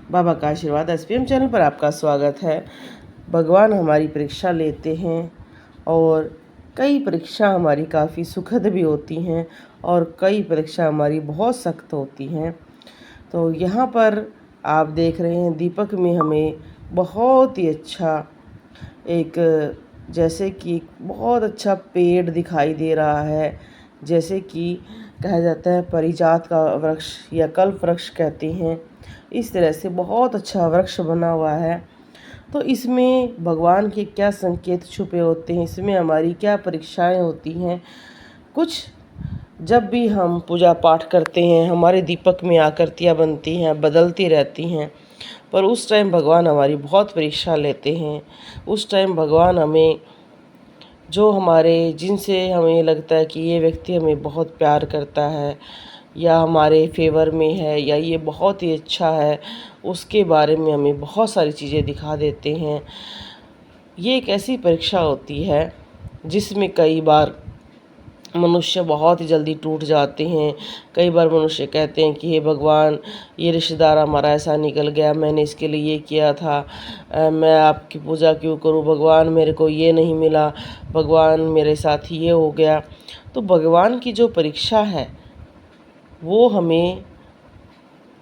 बाबा का आशीर्वाद SPM channel पर आपका स्वागत है। भगवान हमारी परीक्षा लेते हैं और कई परीक्षा हमारी काफ़ी सुखद भी होती हैं और कई परीक्षा हमारी बहुत सख्त होती हैं। तो यहाँ पर आप देख रहे हैं दीपक में हमें बहुत ही अच्छा एक जैसे कि बहुत अच्छा पेड़ दिखाई दे रहा है, जैसे कि कहा जाता है पारिजात का वृक्ष या कल्प वृक्ष कहते हैं। इस तरह से बहुत अच्छा वृक्ष बना हुआ है। तो इसमें भगवान के क्या संकेत छुपे होते हैं, इसमें हमारी क्या परीक्षाएं होती हैं। कुछ जब भी हम पूजा पाठ करते हैं हमारे दीपक में आकृतियाँ बनती हैं, बदलती रहती हैं, पर उस टाइम भगवान हमारी बहुत परीक्षा लेते हैं। उस टाइम भगवान हमें जो हमारे जिनसे हमें लगता है कि ये व्यक्ति हमें बहुत प्यार करता है या हमारे फेवर में है या ये बहुत ही अच्छा है, उसके बारे में हमें बहुत सारी चीज़ें दिखा देते हैं। ये एक ऐसी परीक्षा होती है जिसमें कई बार मनुष्य बहुत ही जल्दी टूट जाते हैं। कई बार मनुष्य कहते हैं कि हे भगवान, ये रिश्तेदार हमारा ऐसा निकल गया, मैंने इसके लिए ये किया था, मैं आपकी पूजा क्यों करूं भगवान, मेरे को ये नहीं मिला, भगवान मेरे साथ ये हो गया। तो भगवान की जो परीक्षा है वो हमें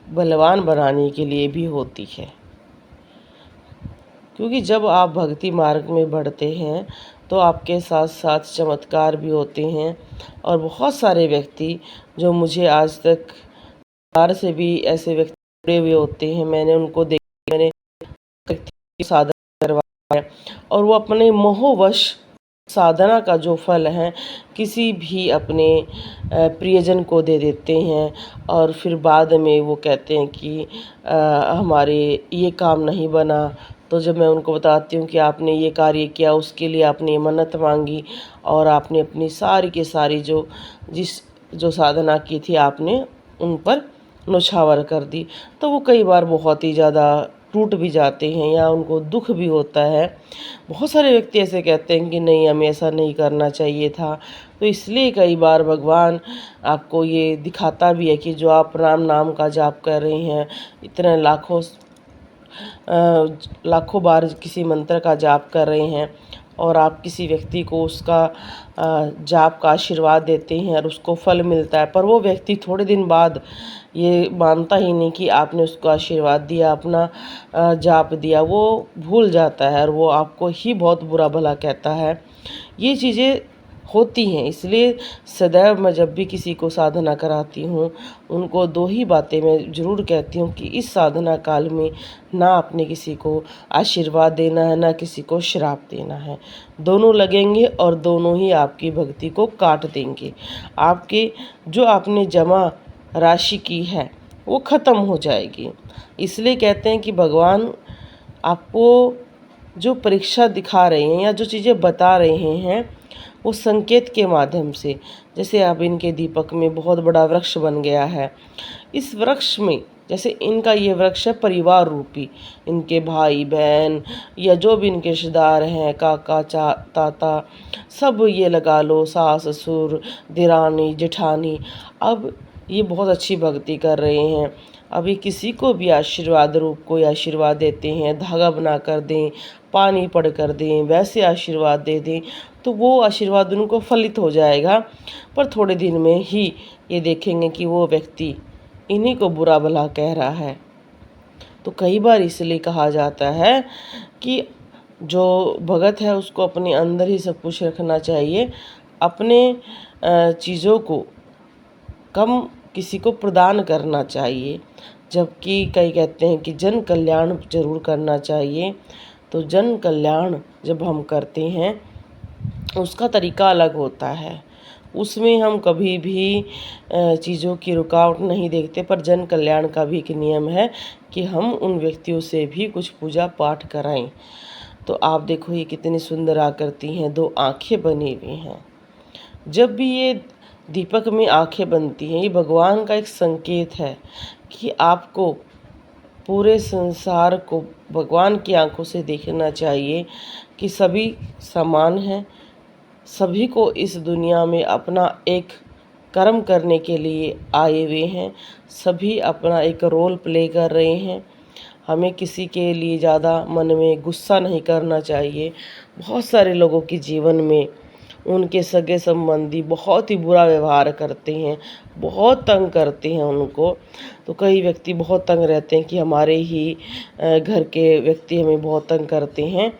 बलवान बनाने के लिए भी होती है, क्योंकि जब आप भक्ति मार्ग में बढ़ते हैं तो आपके साथ साथ चमत्कार भी होते हैं। और बहुत सारे व्यक्ति जो मुझे आज तक बाहर से भी ऐसे व्यक्ति जुड़े हुए होते हैं, मैंने उनको देखा, मैंने साधना करवाया है और वो अपने मोहवश साधना का जो फल है किसी भी अपने प्रियजन को दे देते हैं और फिर बाद में वो कहते हैं कि हमारे ये काम नहीं बना। तो जब मैं उनको बताती हूँ कि आपने ये कार्य किया, उसके लिए आपने मन्नत मांगी और आपने अपनी सारी की सारी जो साधना की थी आपने उन पर नौछावर कर दी, तो वो कई बार बहुत ही ज़्यादा टूट भी जाते हैं या उनको दुख भी होता है। बहुत सारे व्यक्ति ऐसे कहते हैं कि नहीं, हमें ऐसा नहीं करना चाहिए था। तो इसलिए कई बार भगवान आपको ये दिखाता भी है कि जो आप राम नाम का जाप कर रहे हैं, इतने लाखों बार किसी मंत्र का जाप कर रहे हैं और आप किसी व्यक्ति को उसका जाप का आशीर्वाद देते हैं और उसको फल मिलता है, पर वो व्यक्ति थोड़े दिन बाद ये मानता ही नहीं कि आपने उसको आशीर्वाद दिया, अपना जाप दिया, वो भूल जाता है और वो आपको ही बहुत बुरा भला कहता है। ये चीज़ें होती हैं। इसलिए सदैव मैं जब भी किसी को साधना कराती हूँ उनको दो ही बातें मैं ज़रूर कहती हूँ कि इस साधना काल में ना आपने किसी को आशीर्वाद देना है, ना किसी को श्राप देना है। दोनों लगेंगे और दोनों ही आपकी भक्ति को काट देंगे। आपके जो आपने जमा राशि की है वो ख़त्म हो जाएगी। इसलिए कहते हैं कि भगवान आपको जो परीक्षा दिखा रहे हैं या जो चीज़ें बता रहे हैं वो संकेत के माध्यम से, जैसे अब इनके दीपक में बहुत बड़ा वृक्ष बन गया है। इस वृक्ष में जैसे इनका ये वृक्ष है परिवार रूपी, इनके भाई बहन या जो भी इनके रिश्तेदार हैं, काका ताता, सब ये लगा लो, सास ससुर दिरानी जेठानी, अब ये बहुत अच्छी भक्ति कर रहे हैं। अभी किसी को भी आशीर्वाद रूप कोई आशीर्वाद देते हैं, धागा बना कर दें, पानी पढ़ कर दें, वैसे आशीर्वाद दे दें तो वो आशीर्वाद उनको फलित हो जाएगा। पर थोड़े दिन में ही ये देखेंगे कि वो व्यक्ति इन्हीं को बुरा भला कह रहा है। तो कई बार इसलिए कहा जाता है कि जो भगत है उसको अपने अंदर ही सब कुछ रखना चाहिए, अपने चीज़ों को कम किसी को प्रदान करना चाहिए। जबकि कई कहते हैं कि जन कल्याण जरूर करना चाहिए। तो जन कल्याण जब हम करते हैं उसका तरीका अलग होता है, उसमें हम कभी भी चीज़ों की रुकावट नहीं देखते। पर जन कल्याण का भी एक नियम है कि हम उन व्यक्तियों से भी कुछ पूजा पाठ कराएं। तो आप देखो ये कितनी सुंदर आकृति हैं, दो आँखें बनी हुई हैं। जब भी ये दीपक में आँखें बनती हैं ये भगवान का एक संकेत है कि आपको पूरे संसार को भगवान की आंखों से देखना चाहिए कि सभी समान हैं, सभी को इस दुनिया में अपना एक कर्म करने के लिए आए हुए हैं, सभी अपना एक रोल प्ले कर रहे हैं। हमें किसी के लिए ज़्यादा मन में गुस्सा नहीं करना चाहिए। बहुत सारे लोगों के जीवन में उनके सगे संबंधी बहुत ही बुरा व्यवहार करते हैं, बहुत तंग करते हैं उनको। तो कई व्यक्ति बहुत तंग रहते हैं कि हमारे ही घर के व्यक्ति हमें बहुत तंग करते हैं।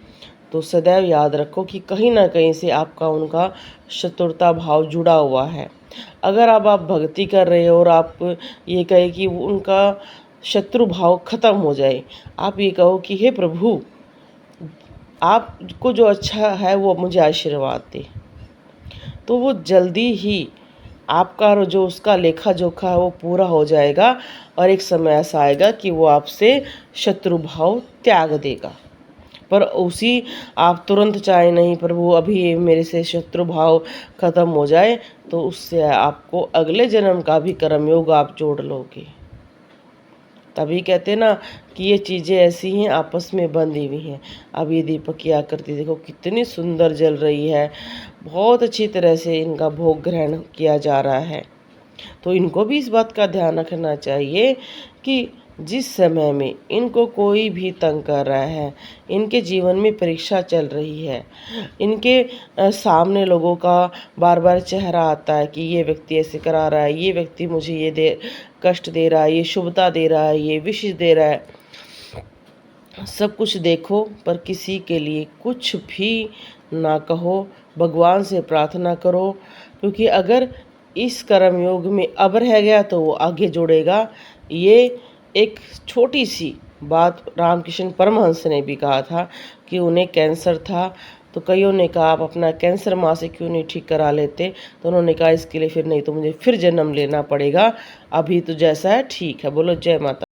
तो सदैव याद रखो कि कहीं न कहीं से आपका उनका शत्रुता भाव जुड़ा हुआ है। अगर अब आप भक्ति कर रहे हो और आप ये कहें कि उनका शत्रु भाव खत्म हो जाए, आप ये कहो कि हे प्रभु, आपको जो अच्छा है वो मुझे आशीर्वाद दे। तो वो जल्दी ही आपका जो उसका लेखा जोखा है वो पूरा हो जाएगा और एक समय ऐसा आएगा कि वो आपसे शत्रु भाव त्याग देगा। पर उसी आप तुरंत चाहे नहीं प्रभु अभी ये मेरे से शत्रु भाव खत्म हो जाए, तो उससे आपको अगले जन्म का भी कर्मयोग आप जोड़ लोगे। तभी कहते हैं ना कि ये चीज़ें ऐसी हैं आपस में बंधी हुई हैं। अब ये दीपक की आकृति देखो कितनी सुंदर जल रही है, बहुत अच्छी तरह से इनका भोग ग्रहण किया जा रहा है। तो इनको भी इस बात का ध्यान रखना चाहिए कि जिस समय में इनको कोई भी तंग कर रहा है, इनके जीवन में परीक्षा चल रही है, इनके सामने लोगों का बार बार चेहरा आता है कि ये व्यक्ति ऐसे करा रहा है, ये व्यक्ति मुझे ये कष्ट दे रहा है, ये शुभता दे रहा है, ये विशेष दे रहा है। सब कुछ देखो पर किसी के लिए कुछ भी ना कहो, भगवान से प्रार्थना करो, क्योंकि अगर इस कर्म योग में अब रह गया तो वो आगे जोड़ेगा। ये एक छोटी सी बात रामकृष्ण परमहंस ने भी कहा था कि उन्हें कैंसर था, तो कईयों ने कहा आप अपना कैंसर माँ से क्यों नहीं ठीक करा लेते, तो उन्होंने कहा इसके लिए फिर नहीं तो मुझे फिर जन्म लेना पड़ेगा, अभी तो जैसा है ठीक है। बोलो जय माता।